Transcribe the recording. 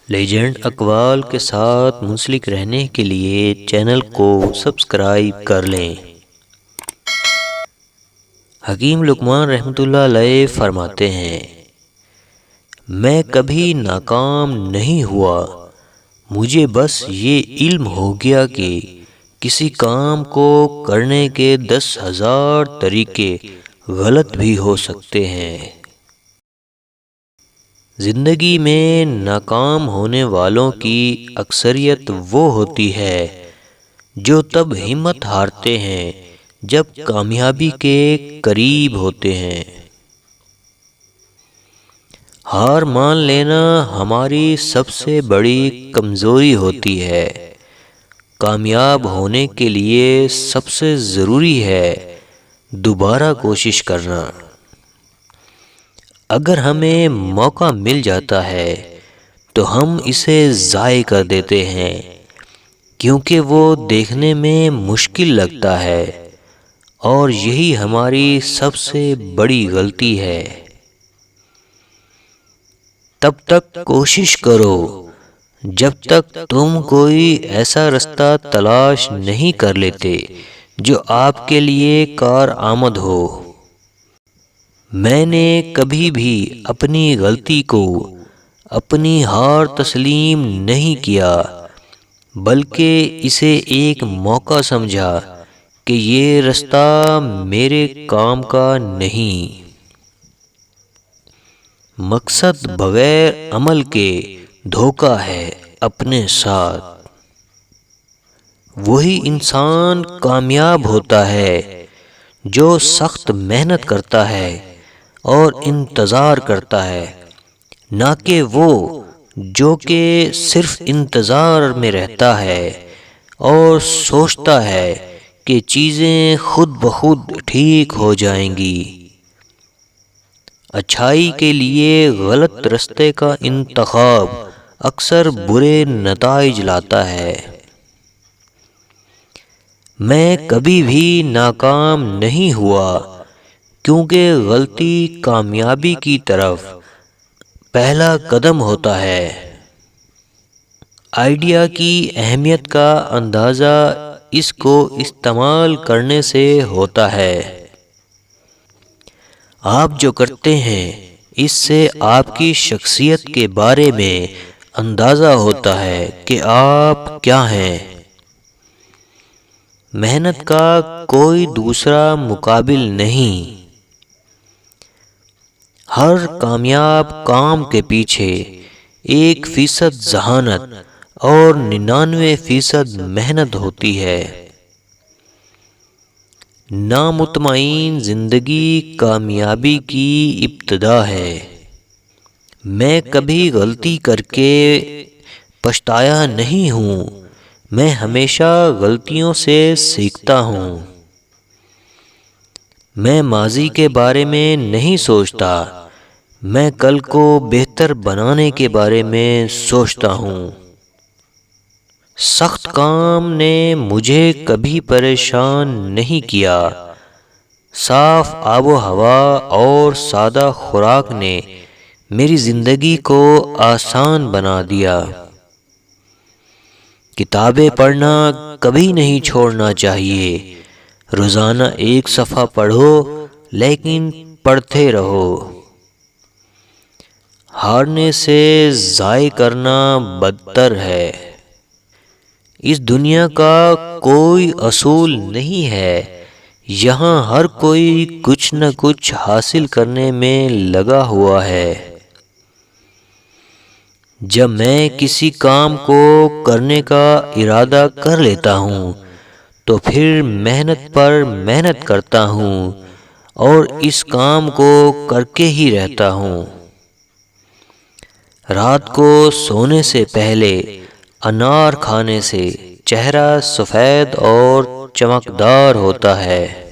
Legend اقوال کے ساتھ منسلک رہنے کے لیے چینل کو سبسکرائب کر لیں۔ حکیم لقمان رحمۃ اللہ علیہ فرماتے ہیں، میں کبھی ناکام نہیں ہوا، مجھے بس یہ علم ہو گیا کہ کسی کام کو کرنے کے 10,000 طریقے غلط بھی ہو سکتے ہیں۔ زندگی میں ناکام ہونے والوں کی اکثریت وہ ہوتی ہے جو تب ہمت ہارتے ہیں جب کامیابی کے قریب ہوتے ہیں۔ ہار مان لینا ہماری سب سے بڑی کمزوری ہوتی ہے۔ کامیاب ہونے کے لیے سب سے ضروری ہے دوبارہ کوشش کرنا۔ اگر ہمیں موقع مل جاتا ہے تو ہم اسے ضائع کر دیتے ہیں کیونکہ وہ دیکھنے میں مشکل لگتا ہے، اور یہی ہماری سب سے بڑی غلطی ہے۔ تب تک کوشش کرو جب تک تم کوئی ایسا رستہ تلاش نہیں کر لیتے جو آپ کے لیے کارآمد ہو۔ میں نے کبھی بھی اپنی غلطی کو اپنی ہار تسلیم نہیں کیا، بلکہ اسے ایک موقع سمجھا کہ یہ رستہ میرے کام کا نہیں۔ مقصد بغیر عمل کے دھوکہ ہے اپنے ساتھ۔ وہی انسان کامیاب ہوتا ہے جو سخت محنت کرتا ہے اور انتظار کرتا ہے، نہ کہ وہ جو کہ صرف انتظار میں رہتا ہے اور سوچتا ہے کہ چیزیں خود بخود ٹھیک ہو جائیں گی۔ اچھائی کے لیے غلط رستے کا انتخاب اکثر برے نتائج لاتا ہے۔ میں کبھی بھی ناکام نہیں ہوا کیونکہ غلطی کامیابی کی طرف پہلا قدم ہوتا ہے۔ آئیڈیا کی اہمیت کا اندازہ اس کو استعمال کرنے سے ہوتا ہے۔ آپ جو کرتے ہیں اس سے آپ کی شخصیت کے بارے میں اندازہ ہوتا ہے کہ آپ کیا ہیں۔ محنت کا کوئی دوسرا مقابل نہیں۔ ہر کامیاب کام کے پیچھے 1% ذہانت اور 99% محنت ہوتی ہے۔ نامطمئن زندگی کامیابی کی ابتدا ہے۔ میں کبھی غلطی کر کے پچھتایا نہیں ہوں، میں ہمیشہ غلطیوں سے سیکھتا ہوں۔ میں ماضی کے بارے میں نہیں سوچتا، میں کل کو بہتر بنانے کے بارے میں سوچتا ہوں۔ سخت کام نے مجھے کبھی پریشان نہیں کیا، صاف آب و ہوا اور سادہ خوراک نے میری زندگی کو آسان بنا دیا۔ کتابیں پڑھنا کبھی نہیں چھوڑنا چاہیے۔ روزانہ 1 صفحہ پڑھو، لیکن پڑھتے رہو۔ ہارنے سے ضائع کرنا بدتر ہے۔ اس دنیا کا کوئی اصول نہیں ہے، یہاں ہر کوئی کچھ نہ کچھ حاصل کرنے میں لگا ہوا ہے۔ جب میں کسی کام کو کرنے کا ارادہ کر لیتا ہوں تو پھر محنت پر محنت کرتا ہوں اور اس کام کو کر کے ہی رہتا ہوں۔ رات کو سونے سے پہلے انار کھانے سے چہرہ سفید اور چمکدار ہوتا ہے۔